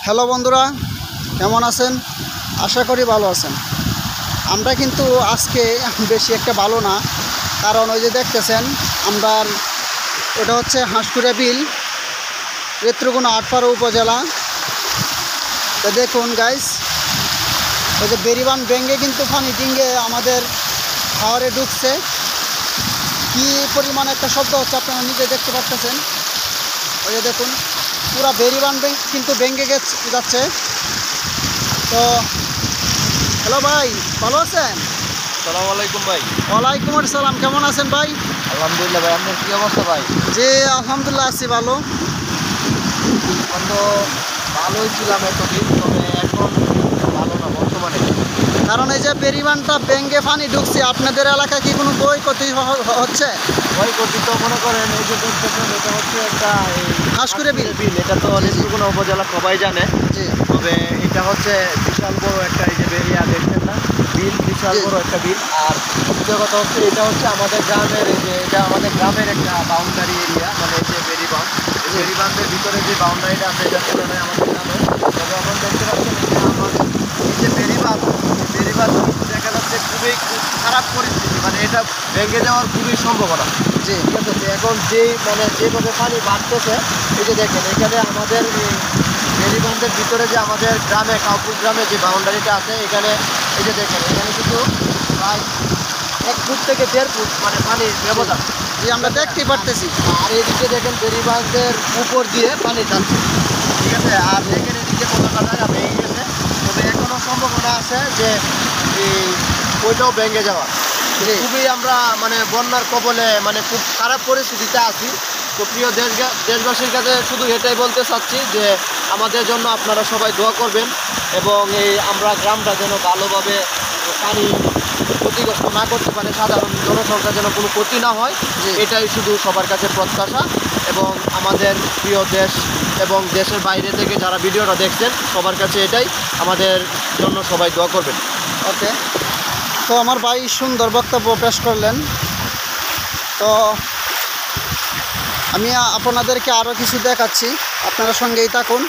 Hello বন্ধুরা, কেমন আছেন? আশা করি ভালো আছেন। আমরা কিন্তু আজকে বেশি একটা ভালো না, কারণ ওই যে দেখতেছেন আমরা ওটা হচ্ছে হাঁসকুড়া বিল, নেত্রকোনা আটপাড়া উপজেলা। তো দেখুন গাইস, ওই যে বেরিবান ভেঙে কিন্তু পানি ডিঙ্গে আমাদের খাওয়ারে ঢুকছে। কি পরিমাণ একটা শব্দ হচ্ছে আপনারা নিজে দেখতে পাচ্ছেন। ওই যে দেখুন পুরা বেরিবান কিন্তু ভেঙে যাচ্ছে। তো হ্যালো ভাই, ভালো আছেন? আসসালামু আলাইকুম ভাই। ওয়ালাইকুম আসসালাম। কেমন আছেন ভাই? আলহামদুলিল্লাহ ভাই, আপনার কী অবস্থা ভাই? জি আলহামদুলিল্লাহ আছি ভালো। এখন তো ভালোই ছিলাম এতদিন, তবে এখন ভালো না বর্তমানে। কারণ এই যে বেরিবানটা ভেঙে পানি ঢুকছে, আপনাদের এলাকায় কি কোনো ক্ষয়ক্ষতি হচ্ছে? ক্ষয়ক্ষতি তো মনে করেন এই যে দেখতেছেন, এটা হচ্ছে একটা হাঁসকুড়া বিল। এটা তো নেত্রকোনা উপজেলা সবাই জানে। জি তবে এটা হচ্ছে বিশাল বড় একটা, এই যে বেরিয়া দেখছেন না, বিল বিশাল বড় একটা বিল। আর দ্বিতীয় কথা হচ্ছে এটা হচ্ছে আমাদের গ্রামের, এই যে এটা আমাদের গ্রামের একটা বাউন্ডারি এরিয়া, মানে এই যে বেরিবাঁধ, এই বেরিবাঁধের ভিতরে যে বাউন্ডারিটা আছে এটা তুলনায় আমাদের গ্রামে। তবে এখন দেখতে পাচ্ছেন এই যে আমাদের এই যে বেরিবাঁধ দেখা যাচ্ছে খুবই খারাপ পরিস্থিতি, মানে এটা ভেঙে যাওয়ার খুবই সম্ভাবনা। জি ঠিক আছে, তো এখন যেভাবে পানি বাড়তেছে, এই যে দেখেন এখানে আমাদের এই বেরিবাঁধের ভিতরে যে আমাদের গ্রামে কাউপুর গ্রামে যে বাউন্ডারিটা আছে, এখানে এই যে দেখেন এখানে কিন্তু প্রায় 1 ফুট থেকে 1.5 ফুট মানে পানির ব্যবধান। জি আমরা দেখতেই পারতেছি। আর এইদিকে দেখেন বেরিবাঁধের উপর দিয়ে পানি যাচ্ছে। ঠিক আছে, আর দেখেন এদিকে কতটা জায়গা ভেঙে গেছে। তবে এখনও সম্ভাবনা আছে যে এই ওইটাও ভেঙে যাওয়ার। খুবই আমরা মানে বন্যার কবলে, মানে খুব খারাপ পরিস্থিতিতে আছি। তো প্রিয় দেশবাসীর কাছে শুধু এটাই বলতে চাচ্ছি যে আমাদের জন্য আপনারা সবাই দোয়া করবেন, এবং এই আমরা গ্রামটা যেন ভালোভাবে পানি ক্ষতিগ্রস্ত না করতে পারে, সাধারণ জনসংখ্যা যেন কোনো ক্ষতি না হয়, এটাই শুধু সবার কাছে প্রত্যাশা। এবং আমাদের প্রিয় দেশ এবং দেশের বাইরে থেকে যারা ভিডিওটা দেখছেন সবার কাছে এটাই, আমাদের জন্য সবাই দোয়া করবেন। ওকে, তো আমার ভাই সুন্দর বক্তব্য পেশ করলেন। তো আমি আপনাদেরকে আরও কিছু দেখাচ্ছি, আপনারা সঙ্গেই থাকুন।